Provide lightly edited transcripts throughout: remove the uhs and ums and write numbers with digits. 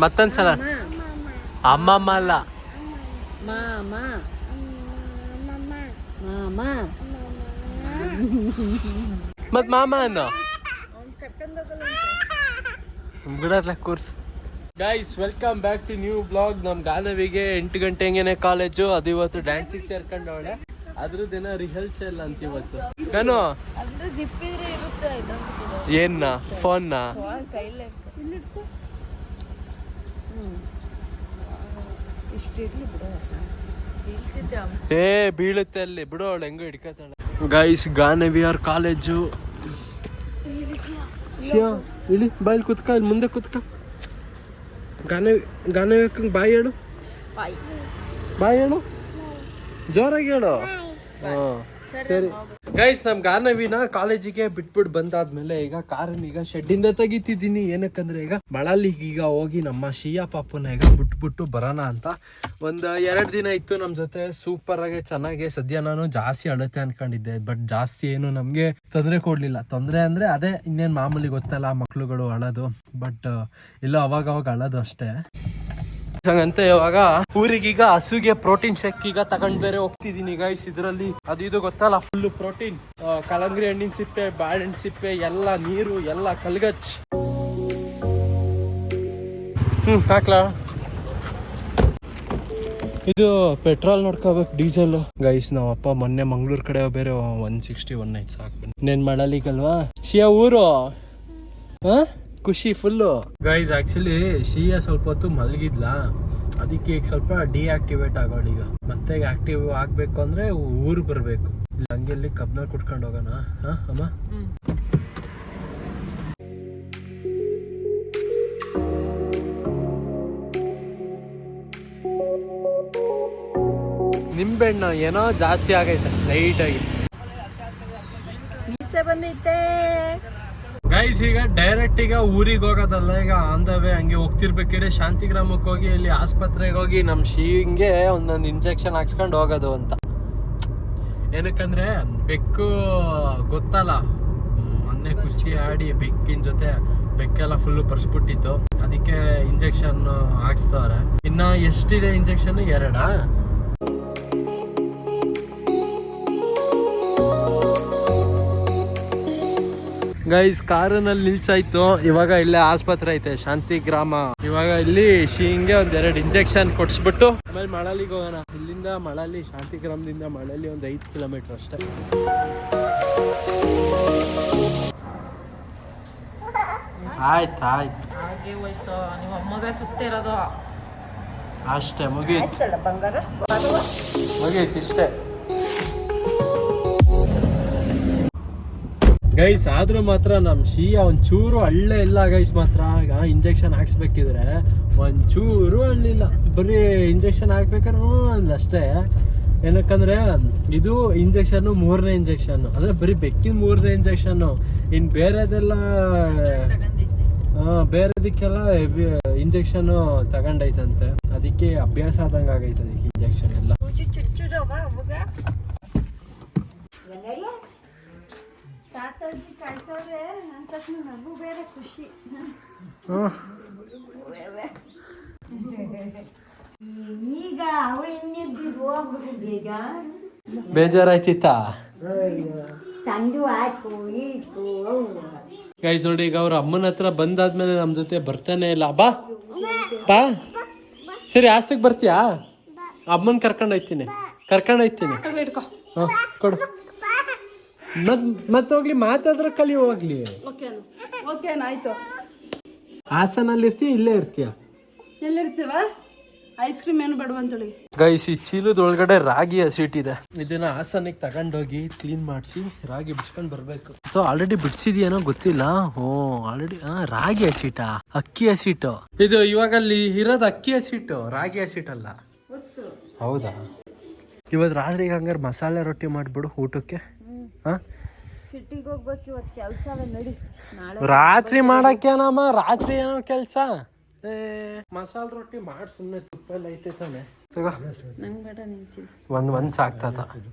ಮತ್ತೊಂದ್ಸಲ ಅಮ್ಮಮ್ಮ ಅಲ್ಲ ಮತ್ ಮಾಮ ಅನ್ನೋ ಬಿಡಲ್ಲ course. Guys welcome back to new blog. ನಮ್ ಗಾನವಿಗೆ 8 ಗಂಟೆಗೇನೆ ಕಾಲೇಜು. ಅದು ಇವತ್ತು ಡ್ಯಾನ್ಸಿಗೆ ಸೇರ್ಕೊಂಡವಳೆ. ಅದ್ರದ್ದೇನ ರಿಹರ್ಸಲ್ ಅಂತ ಇವತ್ತು. ಗನು ಏನ್ನ ಫೋನ್ನ ಬೀಳುತ್ತೆ ಅಲ್ಲಿ ಬಿಡು, ಅವಳು ಹೆಂಗೋ ಹಿಡ್ಕತಾಳೆ. ಗೈಸ್ ಗಾನವಿ ಅವ್ರ ಕಾಲೇಜು. ಇಲ್ಲಿ ಬಾಯಲ್ಲಿ ಕುತ್ಕ, ಇಲ್ಲಿ ಮುಂದೆ ಕುತ್ಕ. ಗಾನವಿ ಬಾಯಿ ಹೇಳು, ಬಾಯಿ ಹೇಳು, ಜೋರಾಗಿ ಹೇಳು. ಸರಿ ಗೈಸ್, ನಮ್ ಗಾನವಿನ ಕಾಲೇಜಿಗೆ ಬಿಟ್ಬಿಟ್ಟು ಬಂದಾದ್ಮೇಲೆ ಈಗ ಕಾರನ್ನ ಈಗ ಶೆಡ್ಡಿಂದ ತೆಗಿತಿದ್ದೀನಿ. ಏನಕ್ಕಂದ್ರೆ ಈಗ ಮಳಲಿಗೆ ಈಗ ಹೋಗಿ ನಮ್ಮ ಶಿಯಾ ಪಾಪನ ಈಗ ಬಿಟ್ಬಿಟ್ಟು ಬರೋಣ ಅಂತ. ಒಂದು 2 ದಿನ ಇತ್ತು ನಮ್ಮ ಜೊತೆ, ಸೂಪರ್ ಆಗಿ ಚೆನ್ನಾಗಿ. ಸದ್ಯ ನಾನು ಜಾಸ್ತಿ ಅಳುತ್ತೆ ಅನ್ಕೊಂಡಿದ್ದೆ, ಬಟ್ ಜಾಸ್ತಿ ಏನು ನಮ್ಗೆ ತೊಂದರೆ ಕೊಡ್ಲಿಲ್ಲ. ತೊಂದರೆ ಅಂದ್ರೆ ಅದೇ ಇನ್ನೇನ್ ಮಾಮೂಲಿ ಗೊತ್ತಲ್ಲ ಮಕ್ಳುಗಳು ಅಳೋದು, ಬಟ್ ಇಲ್ಲ ಅವಾಗ ಅಳೋದು ಅಷ್ಟೇ. ಅಂತ ಇವಾಗ ಊರಿಗೀಗ ಹಸುಗೆ ಪ್ರೋಟೀನ್ ಶೇಕ್ ಈಗ ತಗೊಂಡ್ ಬೇರೆ ಹೋಗ್ತಿದೀನಿ ಗೈಸ್. ಇದ್ರಲ್ಲಿ ಅದು ಇದು ಗೊತ್ತಲ್ಲ, ಫುಲ್ ಪ್ರೋಟೀನ್, ಕಲಂಗಡಿ ಹಣ್ಣಿನ ಸಿಪ್ಪೆ, ಬಾಳೆಹಣ್ಣಿನ ಸಿಪ್ಪೆ, ಎಲ್ಲ ನೀರು, ಎಲ್ಲ ಕಲ್ಗಚ್. ಹಾಕ್ಲಾ. ಇದು ಪೆಟ್ರೋಲ್ ನೋಡ್ಕೋಬೇಕು, ಡೀಸೆಲ್. ಗೈಸ್ ನಾವಪ್ಪ ಮೊನ್ನೆ ಮಂಗ್ಳೂರ್ ಕಡೆ ಬೇರೆ 160 190 ಸಾಕು. ನೇನ್ ಮಾಡಲಿಕ್ಕಲ್ವಾ ಶಿಯಾ ಊರು. ಖುಷಿ ಫುಲ್ಲು. ಗೈಸ್ ಆಕ್ಚುಲಿ ಶಿಯಾ ಸ್ವಲ್ಪ ಹೊತ್ತು ಮಲಗಿದ್ಲಾ, ಅದಕ್ಕೆ ಈಗ ಸ್ವಲ್ಪ ಡಿಆಕ್ಟಿವೇಟ್ ಆಗೋಳು. ಈಗ ಮತ್ತೆ ಆಕ್ಟಿವ್ ಆಗ್ಬೇಕು ಅಂದ್ರೆ ಊರು ಬರ್ಬೇಕು. ಹಂಗೆ ಇಲ್ಲಿ ಕಬ್ನಲ್ಲಿ ಕುಟ್ಕೊಂಡು ಹೋಗೋಣ. ಅಮ್ಮ ನಿಂಬೆಹಣ್ಣು ಏನೋ ಜಾಸ್ತಿ ಆಗೈತೆ ಲೈಟ್ ಆಗಿ. ಗೈಸ್ ಈಗ ಡೈರೆಕ್ಟ್ ಈಗ ಊರಿಗೆ ಹೋಗೋದಲ್ಲ, ಈಗ ಆನ್ ದ ವೇ ಹಂಗೆ ಹೋಗ್ತಿರ್ಬೇಕಿದ್ರೆ ಶಾಂತಿಗ್ರಾಮಕ್ಕೆ ಹೋಗಿ ಇಲ್ಲಿ ಆಸ್ಪತ್ರೆಗೆ ಹೋಗಿ ನಮ್ ಶಿಂಗೆ ಒಂದೊಂದು ಇಂಜೆಕ್ಷನ್ ಹಾಕ್ಸ್ಕೊಂಡು ಹೋಗೋದು ಅಂತ. ಏನಕ್ಕಂದ್ರೆ ಬೆಕ್ಕು ಗೊತ್ತಲ್ಲ, ಮೊನ್ನೆ ಕುಸ್ತಿ ಆಡಿ ಬೆಕ್ಕಿನ ಜೊತೆ ಬೆಕ್ಕೆಲ್ಲ ಫುಲ್ ಬರ್ಸ್ಬಿಟ್ಟಿತ್ತು, ಅದಕ್ಕೆ ಇಂಜೆಕ್ಷನ್ ಹಾಕ್ಸ್ತವ್ರೆ. ಇನ್ನ ಎಷ್ಟಿದೆ ಇಂಜೆಕ್ಷನ್? 2. ಗೈಸ್ ಕಾರಲ್ಲಿ ನಿಲ್ಸಾಯ್ತು. ಇವಾಗ ಇಲ್ಲೇ ಆಸ್ಪತ್ರೆ ಐತೆ ಶಾಂತಿಗ್ರಾಮ. ಇವಾಗ ಇಲ್ಲಿ ಶಿಂಗೆ 2 ಇಂಜೆಕ್ಷನ್ ಕೊಡ್ಸ್ಬಿಟ್ಟು ಆಮೇಲೆ ಮಳಲಿಗೆ ಹೋಗೋಣ. ಇಲ್ಲಿಂದ ಮಳಲಿ, ಶಾಂತಿಗ್ರಾಮದಿಂದ ಮಳಲಿ 5 ಕಿಲೋಮೀಟರ್ ಅಷ್ಟೇ. ಆಯ್ತು ಅಷ್ಟೇ, ಮುಗೀತು ಇಷ್ಟೇ. ಗೈಸ್ ಆದ್ರೂ ಮಾತ್ರ ನಮ್ ಶಿಯಾ ಒಂಚೂರು ಹಳ್ಳೆ ಇಲ್ಲ ಗೈಸ್. ಮಾತ್ರ ಈಗ ಇಂಜೆಕ್ಷನ್ ಹಾಕ್ಸ್ಬೇಕಿದ್ರೆ ಒಂಚೂರು ಹಳ್ಳಿಲ್ಲ, ಬರೀ ಇಂಜೆಕ್ಷನ್ ಹಾಕ್ಬೇಕಾದ್ರೆ ಅಷ್ಟೇ. ಏನಕ್ಕಂದ್ರೆ ಇದು ಇಂಜೆಕ್ಷನ್ 3ನೇ ಇಂಜೆಕ್ಷನ್, ಅಂದ್ರೆ ಬರೀ ಬೆಕ್ಕಿನ 3ನೇ ಇಂಜೆಕ್ಷನ್. ಇನ್ ಬೇರೆದೆಲ್ಲ ಬೇರೆದಕ್ಕೆಲ್ಲ ಇಂಜೆಕ್ಷನ್ ತಗೊಂಡೈತಂತೆ, ಅದಕ್ಕೆ ಅಭ್ಯಾಸ ಆದಂಗ ಆಗೈತೆ ಅದಕ್ಕೆ ಇಂಜೆಕ್ಷನ್ ಎಲ್ಲ. ತಾತಾಜಿ ಕಾಯ್ತವ್ರೆ ಅಂತ ನಗು ಬೇರೆ ಖುಷಿ. ಈಗ ಬೇಜಾರಾಯ್ತಿತ್ತ ಚಂದು ಆಯ್ತು. ಗೈಸ್ ನೋಡಿ, ಈಗ ಅವ್ರ ಅಮ್ಮನ ಹತ್ರ ಬಂದಾದ್ಮೇಲೆ ನಮ್ ಜೊತೆ ಬರ್ತಾನೆ ಇಲ್ಲ. ಬಾ ಬಾ, ಸರಿ ಆಸ್ತಿಗೆ ಬರ್ತೀಯಾ? ಅಮ್ಮನ್ ಕರ್ಕೊಂಡು ಹೋಯ್ತೀನಿ. ಕೊಡು. ಮತ್ ಹೋಗ್ಲಿ, ಮಾತಾದ್ರೆ ಕಲಿ ಹೋಗ್ಲಿ. ಆಯ್ತು. ಹಾಸನಲ್ಲಿ ಇರ್ತೀಯ, ಇಲ್ಲೇ ಇರ್ತೀಯ? ಎಲ್ಲಿರ್ತೀವ? ಐಸ್ ಕ್ರೀಮ್ ಏನು ಬೇಡವಂತೇಳಿ. ಗೈಸ್ ಈ ಚೀಲದ ಒಳಗಡೆ ರಾಗಿ ಹಸಿಟ್ ಇದೆ. ಇದನ್ನ ಹಾಸನಿಗೆ ತಗೊಂಡೋಗಿ ಕ್ಲೀನ್ ಮಾಡಿಸಿ ರಾಗಿ ಬಿಡ್ಸ್ಕೊಂಡ್ ಬರ್ಬೇಕು. ಆಲ್ರೆಡಿ ಬಿಡ್ಸಿದ್ಯೇನೋ ಗೊತ್ತಿಲ್ಲ. ಆಲ್ರೆಡಿ ರಾಗಿ ಹಸಿಟಾ? ಅಕ್ಕಿ ಹಸಿಟ್ಟು ಇದು. ಇವಾಗ ಅಲ್ಲಿ ಇರೋದು ಅಕ್ಕಿ ಹಸಿಟ್ಟು, ರಾಗಿ ಹಸಿಟ್ ಅಲ್ಲ. ಹೌದಾ? ಇವತ್ತು ರಾತ್ರಿಗೆ ಹಂಗಾರೆ ಮಸಾಲೆ ರೊಟ್ಟಿ ಮಾಡ್ಬಿಡು ಊಟಕ್ಕೆ. ಸಿಟಿಗೆ ಹೋಗ್ಬೇಕು ಇವತ್ತು, ಕೆಲಸ ನಡಿ. ರಾತ್ರಿ ಮಾಡಕ್ಕೇನಮ್ಮ, ರಾತ್ರಿ ಏನೋ ಕೆಲಸ. ಮಸಾಲೆ ರೊಟ್ಟಿ ಮಾಡಿ ಸುಮ್ಮನೆ ತುಪ್ಪ ಎಲ್ಲ ಐತೆ ತಾನೆ. ಒಂದ್ ಸಾಕ್ತದ.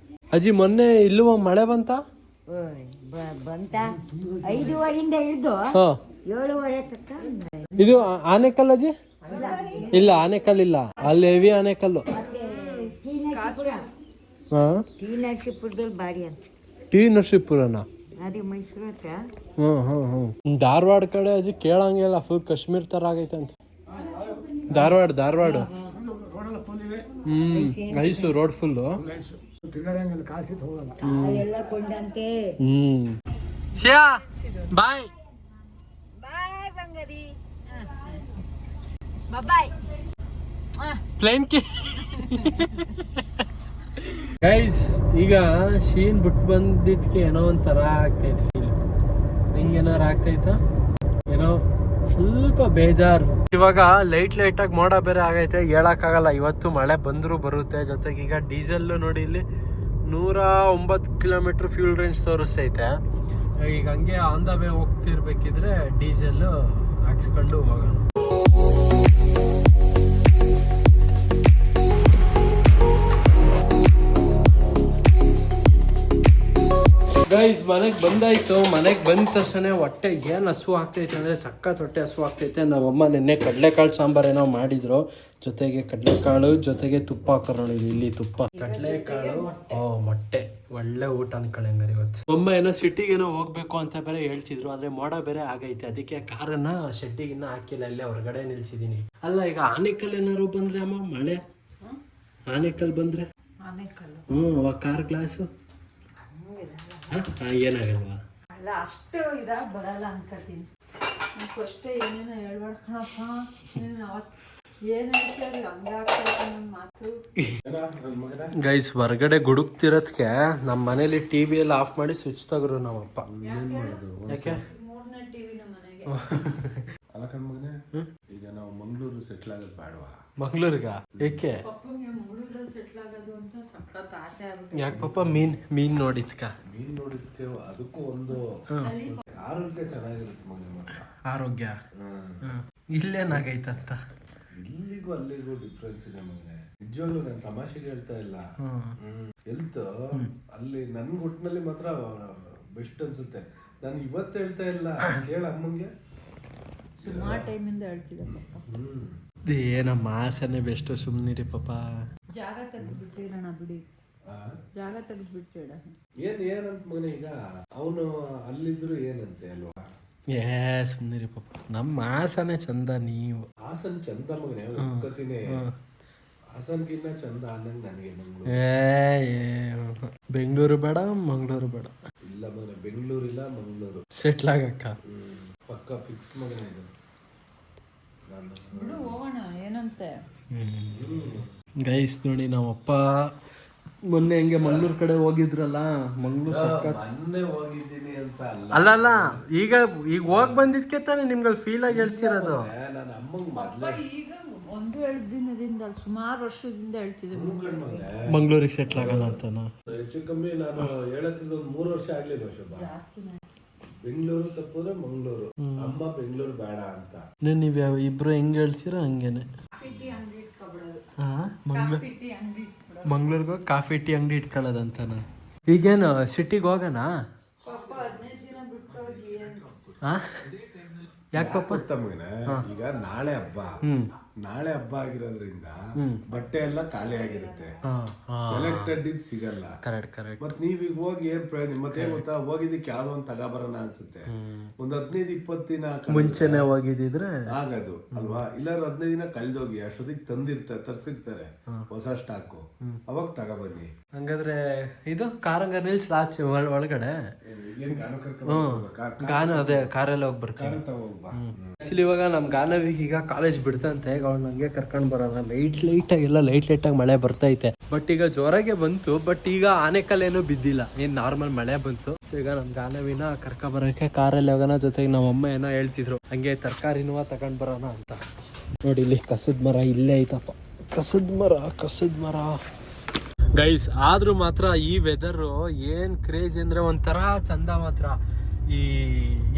ಅಜ್ಜಿ ಮೊನ್ನೆ ಇಲ್ಲೂ ಮಳೆ ಬಂತ? 5:15 ಹಿಡಿದು 7:30 ತನಕ. ಇದು ಆನೆಕಲ್ ಅಜ್ಜಿ? ಇಲ್ಲ ಆನೆಕಲ್ ಇಲ್ಲ, ಅಲ್ಲಿ ಹೆವಿ ಆನೆಕಲ್ಲು. ಹಾಂ ಟಿ ನರಸೀಪುರದಲ್ಲಿ ಬಾರಿ ಅಂತ. ಟಿ ನರಸೀಪುರನ? ಅದೇ ಮೈಸೂರು ಹತ್ರ. ಹ್ಞೂ ಧಾರವಾಡ ಕಡೆ ಅದು ಕೇಳಂಗಿಲ್ಲ, ಫುಲ್ ಕಾಶ್ಮೀರ್ ಥರ ಆಗೈತೆ ಅಂತ. Dharwad ice road full. ಎಲ್ಲ ಕೊಂಡಂತೆ. ಶ್ಯಾ ಬಾಯ್ ಬಾಯ್ ಬಂಗಾರಿ. ಬಾಯ್ ಪ್ಲೇನ್ ಕಿ ಗೈಸ್, ಈಗ ಶೀನ್ ಬಿಟ್ಟು ಬಂದಿದ್ಕೆ ಏನೋ ಒಂಥರ ಆಗ್ತೈತೆ ಫೀಲ್. ನಿಂಗೆ ಏನಾರು ಆಗ್ತೈತಾ? ಏನೋ ಸ್ವಲ್ಪ ಬೇಜಾರು. ಇವಾಗ ಲೈಟಾಗಿ ಮೋಡ ಬೇರೆ ಆಗೈತೆ, ಹೇಳಕ್ಕಾಗಲ್ಲ. ಇವತ್ತು ಮಳೆ ಬಂದರೂ ಬರುತ್ತೆ. ಜೊತೆಗೆ ಈಗ ಡೀಸೆಲ್ ನೋಡಿ ಇಲ್ಲಿ 109 ಕಿಲೋಮೀಟ್ರ್ ಫ್ಯೂಲ್ ರೇಂಜ್ ತೋರಿಸ್ತೈತೆ. ಈಗ ಹಂಗೆ ಆನ್ ದ ವೇ ಹೋಗ್ತಿರ್ಬೇಕಿದ್ರೆ ಡೀಸೆಲ್ ಹಾಕ್ಸ್ಕೊಂಡು ಹೋಗೋಣ. ಗೈಸ್ ಮನೆಗೆ ಬಂದಾಯ್ತು. ಮನೆಗೆ ಬಂದ ತಕ್ಷಣ ಹೊಟ್ಟೆ ಏನು ಹಸು ಆಗ್ತೈತೆ ಅಂದರೆ ಸಖತ್ ಹೊಟ್ಟೆ ಹಸು ಆಗ್ತೈತೆ. ನಮ್ಮಮ್ಮ ನಿನ್ನೆ ಕಡಲೆಕಾಳು ಸಾಂಬಾರು ಏನೋ ಮಾಡಿದ್ರು, ಜೊತೆಗೆ ಕಡಲೆಕಾಳು ಜೊತೆಗೆ ತುಪ್ಪ ಹಾಕೋಣ. ಇಲ್ಲಿ ತುಪ್ಪ, ಕಡಲೆಕಾಳು, ಮೊಟ್ಟೆ. ಒಳ್ಳೆ ಊಟ ಅನ್ಕೊಳ್ಳಿ ಹಂಗಾರೆ ಇವತ್ತು. ಅಮ್ಮ ಏನೋ ಸಿಟಿಗೇನೋ ಹೋಗ್ಬೇಕು ಅಂತ ಬೇರೆ ಹೇಳ್ತಿದ್ರು, ಆದರೆ ಮೋಡ ಬೇರೆ ಆಗೈತೆ. ಅದಕ್ಕೆ ಕಾರನ್ನ ಶೆಡ್ಡಿಗಿನ್ನ ಹಾಕಿಲ್ಲ, ಇಲ್ಲೇ ಹೊರಗಡೆ ನಿಲ್ಸಿದೀನಿ. ಅಲ್ಲ ಈಗ ಆನೆಕಲ್ ಏನಾರು ಬಂದ್ರೆ ಅಮ್ಮ, ಮಳೆ ಆನೆಕಲ್ ಬಂದ್ರೆ ಕಾರ್ ಗ್ಲಾಸು ಏನಾಗಲ್ವಾ? ಅಲ್ಲ ಅಷ್ಟು ಇದಾಗ ಬರಲ್ಲ ಅನ್ಕೋತೀನಿ. ಫಸ್ಟೇ ಏನೇನೋ ಹೇಳ್ಬೇಡ ಕಣಪ್ಪ. ಏನು ಹೇಳ್ತಾರೆ ಹಂಗಾಗ್ತೈತೆ ನನ್ನ ಮಾತು. ಗೈಸ್ ಹೊರಗಡೆ ಗುಡುಕ್ತಿರೋದಕ್ಕೆ ನಮ್ಮ ಮನೇಲಿ ಟಿವಿ ಎಲ್ಲ ಆಫ್ ಮಾಡಿ ಸ್ವಿಚ್ ತೆಗ್ರು ನಮ್ಮಪ್ಪ. ಯಾಕೆ? 3ನೇ ಟಿವಿ ನಮ್ಮ ಮನೆಗೆ. ಅಲ್ಲ ಕಣ್ಮಗನೆ, ಈಗ ನಾವು ಮಂಗಳೂರು ಸೆಟ್ಲ್ ಆಗೋದು ಬೇಡವಾ? ಮಂಗಳೂರಿಗ ಯಾಕೆ? ಮಂಗಳೂರಲ್ಲಿ ಸೆಟ್ಲ್ ಆಗೋದು ಅಂತ ಸಖತ್ ಆಸೆ ಆಗ್ಬಿಟ್ಟು. ಯಾಕೆ ಪಾಪ? ಮೀನ್ ನೋಡಿದ್ಕ? ಮೀನ್ ನೋಡಿದ್ಕೆ ಅದಕ್ಕೂ ಒಂದು ಆರೋಗ್ಯ ಚೆನ್ನಾಗಿರುತ್ತೆ ಮಗನ ಮಾತ್ರ. ಆರೋಗ್ಯ ಇಲ್ಲೇನಾಗೈತಂತ? ಇಲ್ಲಿಗೂ ಅಲ್ಲಿಗೂ ಡಿಫ್ರೆನ್ಸ್ ಇದೆ ಮಗನೆ. ನಿಜವಾಗ್ಲೂ ನಾನು ತಮಾಷೆಗೆ ಹೇಳ್ತಾ ಇಲ್ಲ. ಹೆಲ್ತ್ ಅಲ್ಲಿ ನನ್ಗೆ ಒಟ್ಟಿನಲ್ಲಿ ಮಾತ್ರ ಬೆಸ್ಟ್ ಅನ್ಸುತ್ತೆ. ನಾನು ಇವತ್ತು ಹೇಳ್ತಾ ಇಲ್ಲ, ಕೇಳ ಅಮ್ಮಂಗೆ ಸುಮಾರು ಟೈಮಿಂದ ಹೇಳ್ತಿದ್ದೆ ಪಾಪ. ಏನಮ್ಮ ಆಸೆನೆ ಬೆಸ್ಟ್, ಸುಮ್ಮನಿರಿ ಪಾಪ. ಜಾಗ ತೆಗೆದ್ಬಿಟ್ಟಿರೋಣ ಬಿಡಿ, ಜಾಗ ತೆಗೆದ್ಬಿಟ್ಟಿಡ. ಏನಂತ ಮಗನೆ, ಈಗ ಅವನು ಅಲ್ಲಿದ್ರು ಏನಂತೆ ಅಲ್ವಾ? ಸುಮ್ಮನಿರಿ ಪಾಪ, ನಮ್ಮ ಹಾಸನೇ ಚಂದ. ನೀವು ಹಾಸನ್ ಚಂದ ಮಗನೆ, ಒಪ್ಕೋತೀನಿ. ಹಾಸನ್ಗಿನ್ನ ಚಂದ ಅನ್ನಂಗೆ ನನಗೆ ಮಂಗಳೂರು. ಬೆಂಗಳೂರು ಬೇಡ, ಮಂಗಳೂರು ಬೇಡ. ಇಲ್ಲ ಮಗನೆ, ಬೆಂಗಳೂರು ಇಲ್ಲ ಮಂಗಳೂರು ಸೆಟ್ಲ್ ಆಗಕ್ಕ ಪಕ್ಕ ಫಿಕ್ಸ್ ಮಗನೆ. ಇದು ಬಿಡು ಹೋಗೋಣ, ಏನಂತೆ. ಗೈಸ್ ನೋಡಿ, ನಮ್ಮಪ್ಪ ಮೊನ್ನೆ ಹಂಗೆ ಮಂಗಳೂರು ಕಡೆ ಹೋಗಿದ್ರಲ್ಲ. ಮಂಗಳೂರು ಸಖತ್. ಮೊನ್ನೆ ಹೋಗಿದ್ದೀನಿ ಅಂತ ಅಲ್ಲ ಈಗ ಹೋಗಿ ಬಂದಿದ್ಕೆ ತಾನೆ ನಿಮ್ಗಲ್ಲಿ ಫೀಲ್ ಆಗಿ ಹೇಳ್ತಿರೋದು. ನಾನು ಅಮ್ಮಂಗೆ ಮೊದಲೇ ಈಗ 1-2 ದಿನದಿಂದ ಸುಮಾರು ವರ್ಷದಿಂದ ಹೇಳ್ತಿದ್ದೆ ಮಂಗಳೂರಿಗೆ ಸೆಟ್ಲ್ ಆಗೋಣ ಅಂತನಾ. ಹೆಚ್ಚು ಕಮ್ಮಿ ನಾನು ಹೇಳಕ್ಕಿಂತ 3 ವರ್ಷ ಆಗ್ಲಿಲ್ಲ ಶೋಭಾ. ಬೆಂಗಳೂರು ತಪ್ಪೋದ್ರೆ ಮಂಗಳೂರು, ಅಮ್ಮ ಬೆಂಗಳೂರು ಬೇಡ ಅಂತ. ನೀವು ಇಬ್ರು ಹೆಂಗ್ ಹೇಳ್ತೀರಾ ಹಂಗೇನೆ. ಮಂಗಳೂರಿಗೆ ಹೋಗಿ ಕಾಫಿ ಟೀ ಅಂಗಡಿ ಇಟ್ಕೊಳ್ಳೋದಂತನ. ಈಗೇನು ಸಿಟಿಗೆ ಹೋಗೋಣ? ಯಾಕೆ ಪಾಪ? ಈಗ ನಾಳೆ ಹಬ್ಬ, ನಾಳೆ ಹಬ್ಬ ಆಗಿರೋದ್ರಿಂದ ಬಟ್ಟೆ ಎಲ್ಲ ಖಾಲಿ ಆಗಿರುತ್ತೆ, ಸೆಲೆಕ್ಟೆಡ್ ಇದು ಸಿಗಲ್ಲ. ಕರೆಕ್ಟ್. ಮತ್ ನೀವೀಗ ಹೋಗಿ ಏನ್ ಪ್ರಯೋಜನ? ಮತ್ತೆ ಗೊತ್ತಾ, ಹೋಗಿದ್ದಕ್ಕೆ ಯಾವ್ದೋ ಒಂದು ತಗೋಬರೋಣ ಅನ್ಸುತ್ತೆ. ಒಂದ್ 15-20 ದಿನ ಮುಂಚೆನೆ ಹೋಗಿದ್ರೆ ಆಗದು ಅಲ್ವಾ? ಇಲ್ಲ 15 ದಿನ ಕಳ್ದೋಗಿ ಅಷ್ಟೊತ್ತಿಗೆ ತರ್ಸಿರ್ತಾರೆ ಹೊಸ ಸ್ಟಾಕು, ಅವಾಗ ತಗೋಬನ್ನಿ. ಹಂಗಾದ್ರೆ ಇದು ಕಾರಂಗ ನಿಲ್ಸ್ ಆಚೆ ಒಳಗಡೆ ಗಾನ, ಅದೇ ಕಾರಲ್ಲಿ ಹೋಗಿ ಬರ್ತೀನಿ. ಆಕ್ಚುಲಿ ಇವಾಗ ನಮ್ ಗಾನವಿಗೆ ಈಗ ಕಾಲೇಜ್ ಬಿಡ್ತಂತೆ. ಈಗ ಅವ್ನು ಹಂಗೆ ಕರ್ಕೊಂಡ್ ಬರೋಣ. ಲೈಟ್ ಆಗಿ ಮಳೆ ಬರ್ತೈತೆ. ಬಟ್ ಈಗ ಜೋರಾಗೆ ಬಂತು. ಬಟ್ ಈಗ ಆನೆಕಲ್ ಏನೂ ಬಿದ್ದಿಲ್ಲ, ಏನ್ ನಾರ್ಮಲ್ ಮಳೆ ಬಂತು. ಸೊ ಈಗ ನಮ್ ಗಾನವಿನ ಕರ್ಕೊಂಡ್ ಬರೋಕೆ ಕಾರಲ್ಲಿ ಹೋಗೋಣ. ಜೊತೆಗೆ ನಮ್ಮ ಅಮ್ಮ ಏನೋ ಹೇಳ್ತಿದ್ರು ಹಂಗೆ ತರಕಾರಿನೂ ತಗೊಂಡ್ ಬರೋಣ ಅಂತ. ನೋಡಿ ಇಲ್ಲಿ ಕಸದ ಮರ ಇಲ್ಲೇ ಐತಪ್ಪ, ಕಸದ ಮರ ಗೈಸ್. ಆದ್ರೂ ಮಾತ್ರ ಈ ವೆದರ್ ಏನ್ ಕ್ರೇಜ್ ಅಂದ್ರೆ ಒಂಥರ ಚಂದ ಮಾತ್ರ. ಈ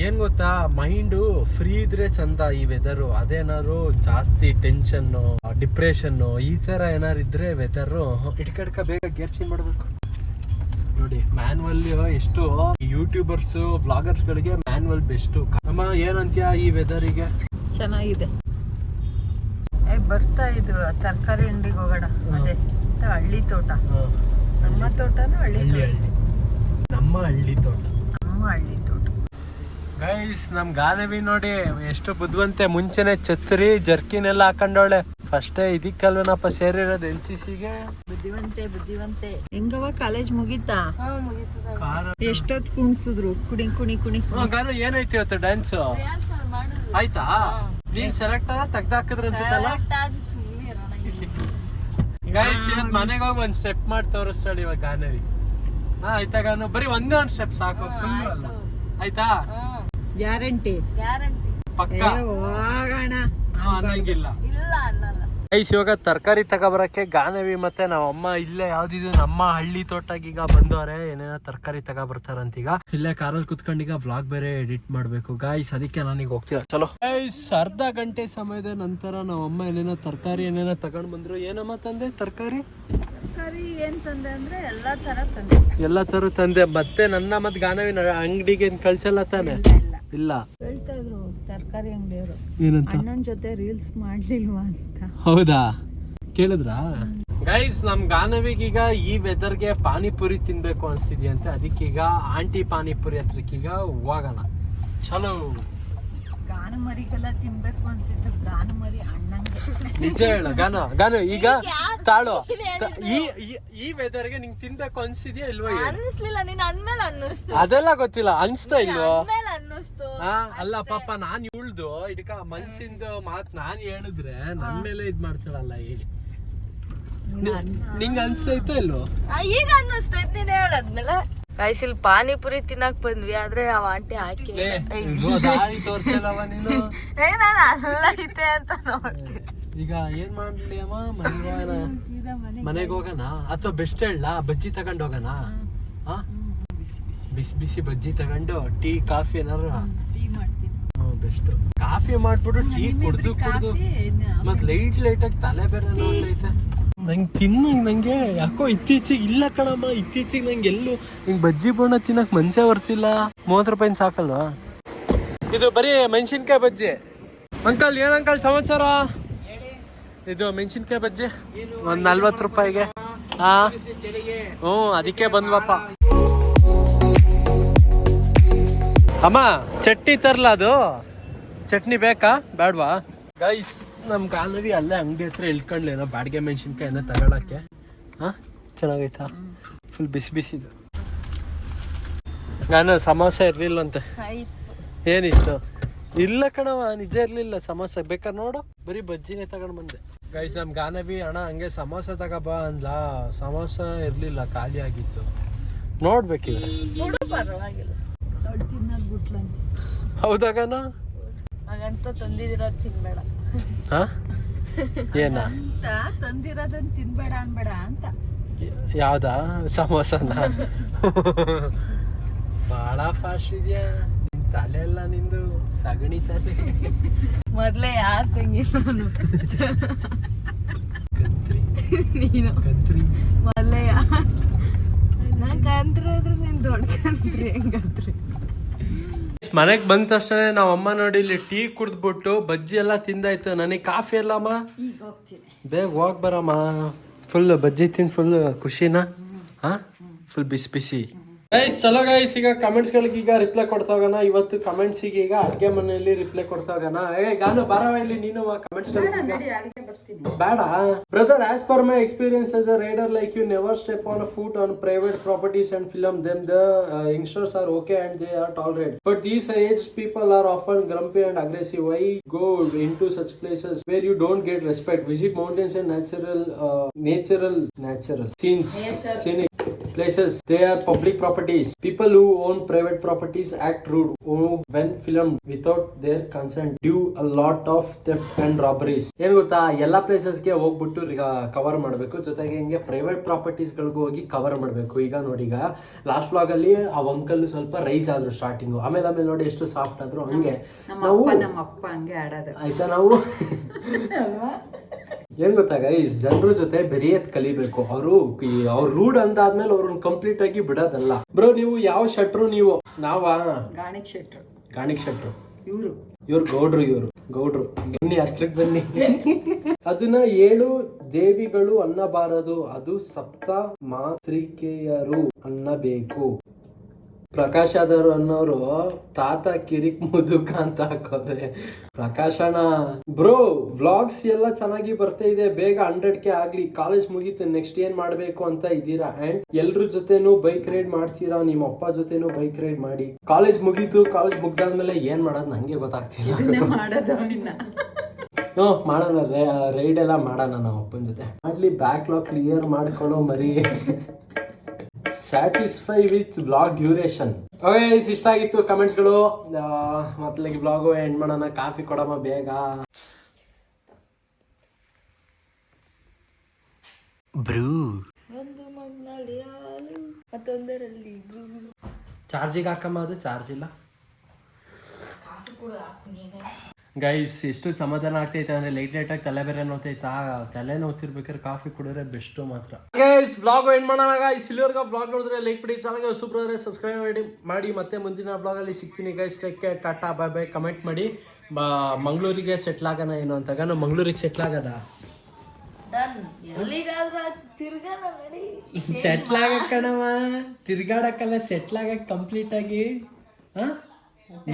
ಏನ್ ಗೊತ್ತಾ, ಮೈಂಡು ಫ್ರೀ ಇದ್ರೆ ಚಂದ ಈ ವೆದರು. ಅದೇನಾದ್ರು ಜಾಸ್ತಿ ಟೆನ್ಷನ್ನು, ಡಿಪ್ರೆಷನ್ನು ಈ ತರ ಏನಾರು ಇದ್ರೆ ವೆದರು ಇಟ್ಕಡ್ಕ ಬೇಗ ಗೇರ್ ಚೇಂಜ್ ಮಾಡ್ಬೇಕು. ನೋಡಿ ಮ್ಯಾನ್ವಲ್ ಎಷ್ಟು ಯೂಟ್ಯೂಬರ್ಸ್ ವ್ಲಾಗರ್ಸ್ ಗಳಿಗೆ ಮ್ಯಾನ್ವಲ್ ಬೆಸ್ಟ್. ಅಮ್ಮ ಏನಂತೀಯ ಈ ವೆದರಿಗೆ? ಚೆನ್ನಾಗಿದೆ. ಬರ್ತಾ ಇದು ತರಕಾರಿ ಅಂಗಡಿಗೆ ಹೋಗೋಣ. ಅದೇ ಹಳ್ಳಿ ತೋಟ. ನಮ್ಮ ತೋಟನೂ ಹಳ್ಳಿ ನಮ್ಮ ಹಳ್ಳಿ ತೋಟ. ನಮ್ಮ ಹಳ್ಳಿ ತೋಟ. ಗೈಸ್ ನಮ್ ಗಾನವಿ ನೋಡಿ ಎಷ್ಟು ಬುದ್ಧಿವಂತೆ. ಮುಂಚೆನೆ ಛತ್ರಿ ಜರ್ಕಿನ್ ಎಲ್ಲ ಹಾಕೊಂಡವಳೆ. ಫಸ್ಟೇ ಇದಕ್ಕಲ್ವೇನಪ್ಪ ಸೇರಿರೋದು NCCಗೆ. ಬುದ್ಧಿವಂತೆ. ಹೆಂಗವ ಕಾಲೇಜ್ ಮುಗೀತಾ? ಎಷ್ಟೊತ್ತು ಕುಣಿಸಿದ್ರು? ಕುಣಿ. ಗಾನ ಏನೈತಿ ಇವತ್ತು ಡ್ಯಾನ್ಸ್ ಆಯ್ತಾ? ನೀನ್ ಸೆಲೆಕ್ಟ್ ತೆಗ್ದಾಕಿದ್ರ ಅನ್ಸುತ್ತಲ್ಲ. ಗೈಸ್ ಇವತ್ತು ಮನೆಗೆ ಹೋಗಿ ಒಂದ್ ಸ್ಟೆಪ್ ಮಾಡಿ ತೋರಿಸ್ತಾಳೆ ಇವಾಗ ಗಾನವಿ. ಆಯ್ತಾ ಗಾನು? ಬರೀ ಒಂದೇ ಒಂದ್ ಸ್ಟೆಪ್ ಸಾಕು, ಫುಲ್ ಅಲ್ಲ. ಆಯ್ತಾ? ಗ್ಯಾರಂಟಿ ಪಕ್ಕ ಹೋಗೋಣ ಅನ್ನಂಗಿಲ್ಲ. ಗೈಸ್ ಇವಾಗ ತರಕಾರಿ ತಗೊಬರಕ್ಕೆ ಗಾನವಿ ಮತ್ತೆ ನಾವಮ್ಮ ಇಲ್ಲೇ ಯಾವ್ದಿದು ನಮ್ಮ ಹಳ್ಳಿ ತೋಟಗೀಗ ಬಂದವ್ರೆ. ಏನೇನೋ ತರಕಾರಿ ತಗೊಬರ್ತಾರಂತೀಗ. ಇಲ್ಲೇ ಕಾರಲ್ಲಿ ಕುತ್ಕೊಂಡೀಗ ವ್ಲಾಗ್ ಬೇರೆ ಎಡಿಟ್ ಮಾಡ್ಬೇಕು ಗಾಯ್ಸ್. ಅದಕ್ಕೆ ನಾನೀಗ ಹೋಗ್ತೀರ. ಚಲೋ ಗೈಸ್, ಅರ್ಧ ಗಂಟೆ ಸಮಯದ ನಂತರ ನಾವಮ್ಮ ಏನೇನೋ ತರಕಾರಿ ಏನೇನೋ ತಗೊಂಡ್ ಬಂದ್ರು. ಏನಮ್ಮ ತಂದೆ ತರಕಾರಿ ಏನ್ ತಂದೆ ಅಂದ್ರೆ ಎಲ್ಲಾ ತರ ತಂದೆ. ಎಲ್ಲಾ ತರ ತಂದೆ. ಮತ್ತೆ ನನ್ನ ಮತ್ ಗಾನವಿ ಅಂಗಡಿಗೆ ಕಳ್ಸಲ್ಲ ತಾನೆ? ಇಲ್ಲ ಹೇಳ್ತಾ ಇದ್ರು ತರಕಾರಿ ಅಂಗಡಿಯವರು ಏನಂತ, ಅಣ್ಣನ ಜೊತೆ ರೀಲ್ಸ್ ಮಾಡ್ಲಿಲ್ವಾ ಅಂತ. ಹೌದಾ? ಕೇಳಿದ್ರಾ? ಗೈಸ್ ನಮ್ ಗಾನವಿಗೀಗ ಈ ವೆದರ್ಗೆ ಪಾನಿಪುರಿ ತಿನ್ಬೇಕು ಅನ್ಸ್ತಿದ್ಯಂತೆ. ಅದಕ್ಕೀಗ ಆಂಟಿ ಪಾನಿಪುರಿ ಹತ್ರಕ್ಕೀಗ ಹೋಗೋಣ. ಚಲೋ. ಗಾನ ಮರಿಗೆಲ್ಲ ತಿನ್ಬೇಕು ಅನ್ಸಿತ್ತು. ಗಾನ ಮರಿ ಅಣ್ಣಂಗೆ. ನಿಜ ಹೇಳು ಗಾನು ಈಗ ತಾಳು. ಈ ವೆದರ್ಗೆ ನಿಂಗೆ ತಿನ್ಬೇಕು ಅನ್ಸಿದ್ಯಾ ಇಲ್ವಾ? ಅನ್ಸ್ಲಿಲ್ಲ, ನೀನ್ ಅಂದ್ಮೇಲೆ ಅನ್ನಿಸ್ತು. ಅದೆಲ್ಲ ಗೊತ್ತಿಲ್ಲ, ಅನ್ಸ್ತಾ ಇಲ್ವೋ? ಅನ್ನಿಸ್ತು. ಅಲ್ಲ ಪಾಪ ನಾನ್ ಇಳ್ದು ಇದಕ್ಕ ಮನ್ಸಿಂದ ಮಾತ್ ನಾನ್ ಹೇಳಿದ್ರೆ ನನ್ ಮೇಲೆ ಇದ್ ಮಾಡ್ತಾಳಲ್ಲ. ಹೇಳಿ ನಿಂಗ ಅನ್ಸ್ತೈತ ಇಲ್ವೋ? ಈಗ ಅನ್ನಿಸ್ತೈತ್ ನೀನ್ ಹೇಳದ್ಮೇಲೆ. ಕಾಯಿಸಿಲ್ ಪಾನಿಪುರಿ ತಿನ್ನಕ್ ಬಂದ್ವಿ, ಆದ್ರೆ ಅವ ಆಂಟಿ ಹಾಕಿ ತೋರ್ಸಲ್ಲವ ನೀನು. ನಾನು ಅಲ್ಲ ಐತೆ ಅಂತ ನೋಡ್ತಿದ್ದೆ. ಈಗ ಏನ್ ಮಾಡ್ಲಿ ಅಮ್ಮ? ಮನೆಗೆ ಹೋಗೋಣ ಅಥವಾ ಬೆಸ್ಟ್ ಹೇಳ ಬಜ್ಜಿ ತಗೊಂಡ್ ಹೋಗೋಣ. ಬಿಸಿ ಬಜ್ಜಿ ತಗೊಂಡು ಟೀ ಕಾಫಿ ಏನಾರು. ಟೀ ಮಾಡ್ತೀನಿ. ಬೆಸ್ಟ್. ಕಾಫಿ ಮಾಡ್ಬಿಟ್ಟು ಟೀ ಕುಡ್ದು ಮತ್ ಲೈಟ್ ಆಗಿ ತಲೆ ಬೇರೆ ನೋಡ್ತೈತೆ. ನಂಗೆ ನಂಗೆ ಯಾಕೋ ಇತ್ತೀಚೆಗೆ ಇಲ್ಲ ಕಣಮ್ಮ. ಇತ್ತೀಚೆಗೆ ನಂಗೆ ಎಲ್ಲೂ ಹಿಂಗ್ ಬಜ್ಜಿ ಬೋಣ ತಿನ್ನಕ್ ಮನ್ಸೇ ಬರ್ತಿಲ್ಲ. 30 ರೂಪಾಯಿ ಸಾಕಲ್ವಾ? ಇದು ಬರೀ ಮೆಣಸಿನ್ಕಾಯಿ ಬಜ್ಜಿ. ಅಂಕಲ್ ಏನ್ ಅಂಕಲ್ ಸಮಾಚಾರ? ಇದು ಮೆಣಸಿನ್ಕಾಯಿ ಬಜ್ಜಿ ಒಂದ್ 40 ರೂಪಾಯಿಗೆ. ಅದಕ್ಕೆ ಬಂದ್ವಪ್ಪ. ಅಮ್ಮ ಚಟ್ನಿ ತರ್ಲ? ಅದು ಚಟ್ನಿ ಬೇಕಾ ಬೇಡವಾ? ಗೈಸ್ ನಮ್ ಗಾನವಿ ಅಲ್ಲೇ ಅಂಗಡಿ ಹತ್ರ ಇಳ್ಕೊಂಡ್ಲೇನೋ ಬಾಡಿಗೆ ಮೆಣಸಿನ್ಕಾಯಿ ಏನೋ ತಗೊಳಕ್ಕೆ. ಚೆನ್ನಾಗೈತಾ? ಫುಲ್ ಬಿಸಿ. ಗಾನ ಸಮೋಸ ಇರ್ಲಿಲ್ಲಂತೆ. ಏನಿತ್ತು? ಇಲ್ಲ ಕಣವ, ನಿಜ ಇರ್ಲಿಲ್ಲ ಸಮೋಸ. ಬೇಕಾದ್ರೆ ನೋಡು, ಬರೀ ಬಜ್ಜಿನೇ ತಗೊಂಡ್ ಬಂದೆ. ಗೈಸ್ ನಮ್ ಗಾನವಿ ಅಣ್ಣ ಹಂಗೆ ಸಮೋಸ ತಗೋಬಾ ಅಂದ್ಲ. ಸಮೋಸ ಇರ್ಲಿಲ್ಲ, ಖಾಲಿ ಆಗಿತ್ತು. ನೋಡ್ಬೇಕಿದ್ರೆ. ಹೌದಾಗನ? ಹಾಗಂತ ತಂದಿದಿರ ತಿನ್ಬೇಡ. ಏನ ತಂದಿರೋದನ್ನ ತಿನ್ಬೇಡ ಅನ್ಬೇಡ ಅಂತ. ಯಾವ್ದಾ ಸಮೋಸನ? ಬಾಳ ಫಾಸ್ಟ್ ಇದೆಯಾ ತಲೆ ಎಲ್ಲ ನಿಂದು. ಸಗಣಿ ತಲೆ. ಮೊದ್ಲೇ ಯಾರ್ ತಂಗಿ ನಾನು? ನೀನು ಕಂತ್ರಿ. ಮೊದ್ಲೇ ನಾನ್ ಕಂತ್ರಿ ಆದ್ರೆ ನೀನ್ ದೊಡ್ಡ ಕಂತ್ರಿ. ಹೆಂಗಂತ್ರಿ? ಮನೆಗ್ ಬಂದ ತಕ್ಷಣ ನಾವ್ ಅಮ್ಮ ನೋಡಿ ಇಲ್ಲಿ ಟೀ ಕುಡ್ದ್ಬಿಟ್ಟು ಬಜ್ಜಿ ಎಲ್ಲ ತಿಂದಾಯ್ತು. ನನಗೆ ಕಾಫಿ ಎಲ್ಲಮ್ಮ. ಈಗ ಹೋಗ್ತೀನಿ. ಬೇಗ ಹೋಗ್ ಬರಮ್ಮ. ಫುಲ್ ಬಜ್ಜಿ ತಿಂದು ಫುಲ್ ಖುಷಿನಾ? ಫುಲ್ ಬಿಸಿ. ಚಲೋ ಗೈಸ್, ಈಗ ಕಮೆಂಟ್ಸ್ ಗಳಿಗೆ ಈಗ ರಿಪ್ಲೈ ಕೊಡ್ತಾ ಹೋಗೋಣ. ಇವತ್ತು ಕಮೆಂಟ್ಸ್ ಈಗ ಅಡ್ಗೆ ಮನೆಯಲ್ಲಿ ರಿಪ್ಲೈ ಕೊಡ್ತಾ ಹೋಗೋಣ. ಗಾನು ಬಾರವ ಇಲ್ಲಿ ನೀನು ಕಮೆಂಟ್ಸ್ ಬೇಡ. Brother, as per my experience as a rider like you, never step on a foot on private properties and film them. The youngsters are okay and they are tolerate, but these aged people are often grumpy and aggressive. Why go into such places where you don't get respect? Visit mountains and natural scenes, scenic places. They are public properties. People who own private properties act rude when filmed without their consent, do a lot of theft and robberies. ಏನ್ ಗೊತ್ತಾ, ಎಲ್ಲಾ ಪ್ಲೇಸಸ್ಗೆ ಹೋಗ್ಬಿಟ್ಟು ಈಗ cover ಮಾಡಬೇಕು. ಜೊತೆಗೆ ಹಿಂಗೆ private properties ಗಳಿಗೂ ಹೋಗಿ ಕವರ್ ಮಾಡಬೇಕು. ಈಗ ನೋಡಿ, ಈಗ ಲಾಸ್ಟ್ ವ್ಲಾಗ್ ಅಲ್ಲಿ ಆ ಅಂಕಲ್ ಸ್ವಲ್ಪ ರೈಸ್ ಆದ್ರು ಸ್ಟಾರ್ಟಿಂಗ್, ಆಮೇಲೆ ನೋಡಿ ಎಷ್ಟು ಸಾಫ್ಟ್ ಆದ್ರು. ಹಂಗೆ ನಾವು ನಮ್ಮ ಅಪ್ಪ ಹಂಗೆ ಆಡೋದು ಆಯ್ತಾ. ನಾವು ಏನ್ ಗೊತ್ತಾ ಗೈಸ್, ಜನರ ಜೊತೆ ಬೆರೆಯದ್ ಕಲಿಬೇಕು. ಅವ್ರು ರೂಡ್ ಅಂತ ಆದ್ಮೇಲೆ ಅವ್ರನ್ನ ಕಂಪ್ಲೀಟ್ ಆಗಿ ಬಿಡೋದಲ್ಲ. ಬ್ರೋ ನೀವು ಯಾವ ಶೆಟ್ರು? ನೀವು ನಾವಾ? ಗಾಣಿಕ್ ಶೆಟ್ರು. ಗಾಣಿಕ್ ಶೆಟ್ರು. ಇವ್ರು ಇವ್ರು ಗೌಡ್ರು ಬನ್ನಿ ಹತ್ರಕ್ಕೆ ಬನ್ನಿ. ಅದನ್ನ 7 ದೇವಿಗಳು ಅನ್ನಬಾರದು, ಅದು ಸಪ್ತ ಮಾತೃಕೆಯರು ಅನ್ನಬೇಕು. ಪ್ರಕಾಶದವರು ಅನ್ನೋರು ತಾತ ಕಿರಿಕ್ ಮುದುಕ ಅಂತ ಹಾಕೋರೆ. ಪ್ರಕಾಶಣ ಬ್ರೋ ವ್ಲಾಗ್ಸ್ ಎಲ್ಲ ಚೆನ್ನಾಗಿ ಬರ್ತಾ ಇದೆ, ಬೇಗ 100K ಆಗ್ಲಿ. ಕಾಲೇಜ್ ಮುಗೀತು, ನೆಕ್ಸ್ಟ್ ಏನ್ ಮಾಡ್ಬೇಕು ಅಂತ ಇದ್ದೀರಾ? ಅಂಡ್ ಎಲ್ರ ಜೊತೆನೂ ಬೈಕ್ ರೈಡ್ ಮಾಡ್ತೀರಾ? ನಿಮ್ಮ ಅಪ್ಪ ಜೊತೆನೂ ಬೈಕ್ ರೈಡ್ ಮಾಡಿ. ಕಾಲೇಜ್ ಮುಗೀತು, ಕಾಲೇಜ್ ಮುಗ್ದಾದ್ಮೇಲೆ ಏನ್ ಮಾಡೋದು ನಂಗೆ ಗೊತ್ತಾಗ್ತಿಲ್ಲ. ಮಾಡೋಣ, ರೈಡ್ ಎಲ್ಲ ಮಾಡೋಣ ನಮ್ಮ ಅಪ್ಪನ ಜೊತೆ. ಮಾಡ್ಲಿ ಬ್ಯಾಕ್ಲಾಗ್ ಕ್ಲಿಯರ್ ಮಾಡ್ಕೊಳ್ಳೋ ಮರಿ. Satisfy with vlog duration. Okay ಇಷ್ಟ ಆಗಿತ್ತು ಕಮೆಂಟ್ಸ್ಗಳು. ಮತ್ತೆ ವ್ಲಾಗು ಎಂಡ್ ಮಾಡೋಣ. ಕಾಫಿ ಕೊಡಮ್ಮ ಬೇಗ. ಬ್ರೂ ಒಂದು ಮಗ್ನಲ್ಲಿ ಹಾಲು ಮತ್ತೊಂದರಲ್ಲಿ ಬ್ರೂ. ಚಾರ್ಜಿಗೆ ಹಾಕಮ್ಮ, ಅದು ಚಾರ್ಜ್ ಇಲ್ಲ. ಕಾಫಿ ಕೂಡ ಹಾಕು ನೀನೆ. ಗೈಸ್ ಎಷ್ಟು ಸಮಾಧಾನ ಆಗ್ತೈತೆ ಅಂದ್ರೆ ಲೈಟಾಗಿ ತಲೆ ಬೇರೆ ನೋತೈತಾ. ತಲೆ ನೋತಿರ್ಬೇಕಾದ್ರೆ ಕಾಫಿ ಕುಡಿದ್ರೆ ಬೆಸ್ಟು ಮಾತ್ರ. ಗೈಸ್ ವ್ಲಾಗ್ ಎಂಡ್ ಮಾಡೋಣ. ಗೈಸ್ ಇಲ್ಲಿವರೆಗೂ ವ್ಲಾಗ್ ನೋಡಿದ್ರೆ ಲೈಕ್ ಬಿಡಿ, ಚಾನಲ್ಗೆ ಸೂಪರ್ ಆದರೆ ಸಬ್ಸ್ಕ್ರೈಬ್ ಮಾಡಿ. ಮತ್ತೆ ಮುಂದಿನ ವ್ಲಾಗಲ್ಲಿ ಸಿಗ್ತೀನಿ guys. Take care, tata bye bye. Comment ಮಾಡಿ ಮಂಗಳೂರಿಗೆ ಸೆಟ್ಲ್ ಆಗೋಣ ಏನು ಅಂತ. ನಾವು ಮಂಗಳೂರಿಗೆ ಸೆಟ್ಲ್ ಆಗೋದ, ಸೆಟ್ಲ್ ಆಗಕ್ಕಣವ, ತಿರ್ಗಾಡಕ್ಕಲ್ಲ, ಸೆಟ್ಲ್ ಆಗಕ್ಕೆ ಕಂಪ್ಲೀಟ್ ಆಗಿ.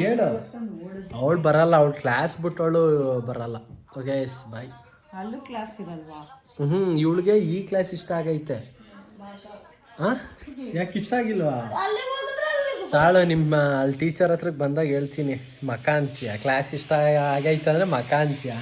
ಹೇಳು, ಅವಳು ಬರಲ್ಲ, ಅವಳು ಕ್ಲಾಸ್ ಬಿಟ್ಟು ಅವಳು ಬರಲ್ಲ. Okay bye. ಅಲ್ಲೂ ಕ್ಲಾಸ್ ಇರಲ್ವಾ? ಇವಳಿಗೆ ಈ ಕ್ಲಾಸ್ ಇಷ್ಟ ಆಗೈತೆ. ಯಾಕೆ ಇಷ್ಟ ಆಗಿಲ್ವಾ? ತಾಳು ನಿಮ್ಮ ಅಲ್ಲಿ ಟೀಚರ್ ಹತ್ರಕ್ಕೆ ಬಂದಾಗ ಹೇಳ್ತೀನಿ. ಮಕ ಅಂತೀಯ, ಕ್ಲಾಸ್ ಇಷ್ಟ ಆಗೈತೆ ಅಂದ್ರೆ ಮಕ ಅಂತೀಯ.